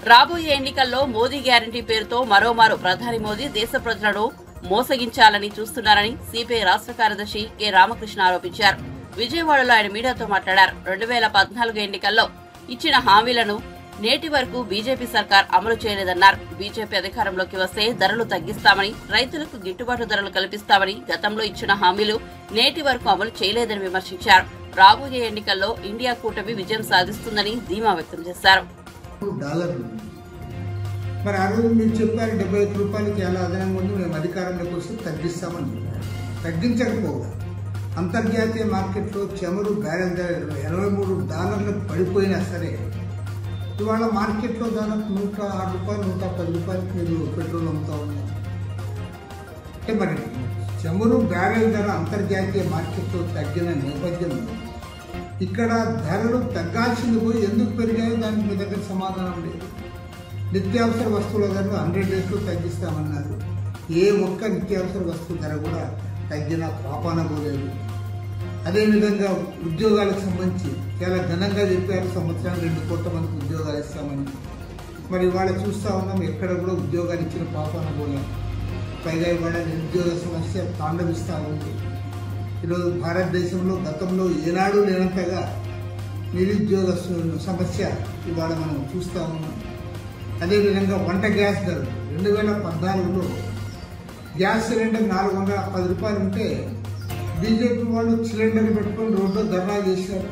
రాబోయే ఎన్నికల్లో మోదీ గ్యారంటీ పేరుతో మరోమారు ప్రధాని మోదీ దేశ ప్రజలను మోసగించాలని చూస్తున్నారని సిపిఐ రాష్ట్ర కార్యదర్శి కె రామకృష్ణ ఆరోపించారు. విజయవాడలో ఆయన మీడియాతో మాట్లాడారు. 2014 ఎన్నికల్లో ఇచ్చిన హామీలను నేటి వరకు బీజేపీ సర్కార్ అమలు చేయలేదన్నారు. బీజేపీ అధికారంలోకి వస్తే ధరలు తగ్గిస్తామని, రైతులకు గిట్టుబాటు ధరలు కల్పిస్తామని గతంలో ఇచ్చిన హామీలు నేటి వరకు అమలు చేయలేదని విమర్శించారు. రాబోయే ఎన్నికల్లో ఇండియా కూటమి విజయం సాధిస్తుందని ధీమా వ్యక్తం చేశారు. మరి ఆ రోజు మీరు చెప్పారు 75 రూపాయలకి ఎలా అదనంగా ఉంది, మేము అధికారంలోకి వస్తే తగ్గిస్తామని చెప్పారు. తగ్గించకపోగా అంతర్జాతీయ మార్కెట్లో చమురు బ్యారెల్ ధర $83 పడిపోయినా సరే ఇవాళ మార్కెట్లో దాదాపు 106 రూపాయలు 110 రూపాయలకి మీరు పెట్రోల్ అమ్ముతా ఉన్నారు. అంటే మరి చమురు బ్యారెల్ ధర అంతర్జాతీయ మార్కెట్లో తగ్గిన నేపథ్యంలో ఇక్కడ ధరలు తగ్గాల్సింది పోయి ఎందుకు పెరిగాయో దానికి మీ దగ్గర సమాధానం లేదు. నిత్యావసర వస్తువుల ధరలు 100 డేస్లో తగ్గిస్తామన్నారు. ఏ ఒక్క నిత్యావసర వస్తువు ధర కూడా తగ్గిన పాపాన పోలేదు. అదేవిధంగా ఉద్యోగాలకు సంబంధించి చాలా ఘనంగా చెప్పారు, సంవత్సరానికి 2 కోట్ల మందికి ఉద్యోగాలు ఇస్తామని. మరి ఇవాళ చూస్తూ ఉన్నాం, ఎక్కడ కూడా ఉద్యోగాలు ఇచ్చిన పాపాన పోలేదు. పైగా ఇవాళ నిరుద్యోగ సమస్య తాండవిస్తూ ఉంది. ఈరోజు భారతదేశంలో గతంలో ఏనాడు లేనంతగా నిరుద్యోగ సమస్య ఇవాళ మనం చూస్తూ ఉన్నాం. అదేవిధంగా వంట గ్యాస్ ధరలు 2014లో గ్యాస్ సిలిండర్ 410 రూపాయలు ఉంటే బీజేపీ వాళ్ళు సిలిండర్ పెట్టుకొని రోడ్లో ధర్నా చేశారు.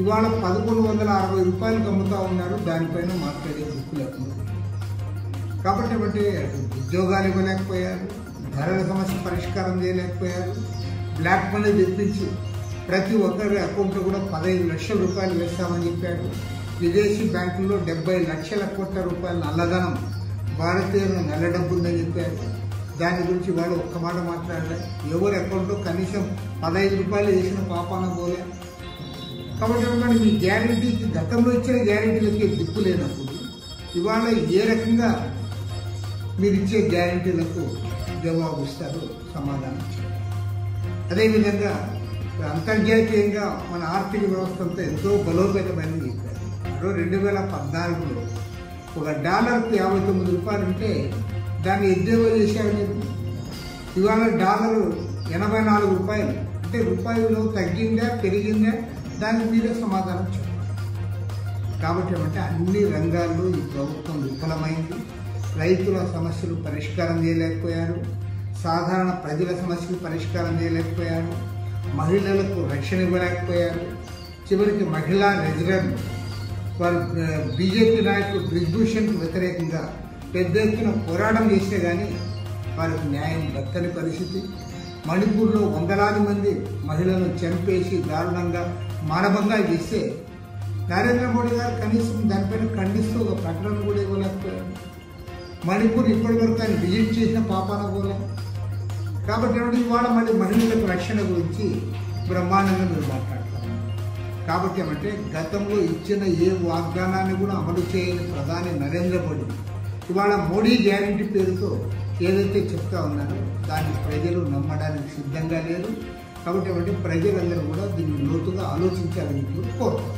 ఇవాళ 1160 రూపాయలకు అమ్ముతా ఉన్నారు. దానిపైన మాట్లాడే దిక్కు లేకుండా కాబట్టి ఉద్యోగాలు ఇవ్వలేకపోయారు, ధరల సమస్య పరిష్కారం చేయలేకపోయారు. బ్లాక్ మనీ తెప్పించి ప్రతి ఒక్కరి అకౌంట్లో కూడా 15 లక్షల రూపాయలు వేస్తామని చెప్పాడు. విదేశీ బ్యాంకుల్లో 70 లక్షల కోట్ల రూపాయల నల్లధనం, భారతీయుల నల్ల డబ్బు ఉందని చెప్పారు. దాని గురించి వాళ్ళు ఒక్క మాట మాట్లాడలే. ఎవరి అకౌంట్లో కనీసం 15 రూపాయలు వేసిన పాపాన పోలే. కాబట్టి మీ గ్యారెంటీకి గతంలో ఇచ్చిన గ్యారెంటీలకి దిక్కు లేనప్పుడు ఇవాళ ఏ రకంగా మీరు ఇచ్చే గ్యారెంటీలకు జవాబు ఇస్తారో సమాధానం. అదేవిధంగా అంతర్జాతీయంగా మన ఆర్థిక వ్యవస్థ అంతా ఎంతో బలోపేతమైనది చెప్పారు. 2014లో ఒక డాలర్కి 59 రూపాయలు ఉంటే దాన్ని ఎద్దేవో చేశారు మీరు. ఇవాళ డాలరు 84 రూపాయలు. అంటే రూపాయలు తగ్గిందా పెరిగిందా దానికి మీరే సమాధానం చెప్పాలి. కాబట్టి అన్ని రంగాల్లో ఈ ప్రభుత్వం విఫలమైంది. రైతుల సమస్యలు పరిష్కారం చేయలేకపోయారు, సాధారణ ప్రజల సమస్యలు పరిష్కారం చేయలేకపోయారు, మహిళలకు రక్షణ ఇవ్వలేకపోయారు. చివరికి మహిళా రెజిడెంట్ వారు బీజేపీ నాయకులు బ్రిజ్భూషణ్కు వ్యతిరేకంగా పెద్ద ఎత్తున పోరాటం చేస్తే కానీ వారికి న్యాయం దక్కని పరిస్థితి. మణిపూర్లో వందలాది మంది మహిళలను చంపేసి దారుణంగా మానభంగాలు చేస్తే నరేంద్ర మోడీ గారు కనీసం దానిపైన ఖండిస్తూ ఒక ప్రకటన కూడా ఇవ్వలేకపోయారు. మణిపూర్ ఇప్పటివరకు ఆయన విజిట్ చేసిన పాపాన పోలే. కాబట్టి ఇవాళ మళ్ళీ మహిళలకు రక్షణ గురించి బ్రహ్మాండంగా మీరు మాట్లాడతారు. కాబట్టి గతంలో ఇచ్చిన ఏ వాగ్దానాన్ని కూడా అమలు చేయని ప్రధాని నరేంద్ర మోడీ ఇవాళ మోడీ గ్యారంటీ పేరుతో ఏదైతే చెప్తా ఉన్నారో దాన్ని ప్రజలు నమ్మడానికి సిద్ధంగా లేరు. కాబట్టి ప్రజలందరూ కూడా దీన్ని లోతుగా ఆలోచించాలని కోరుతారు.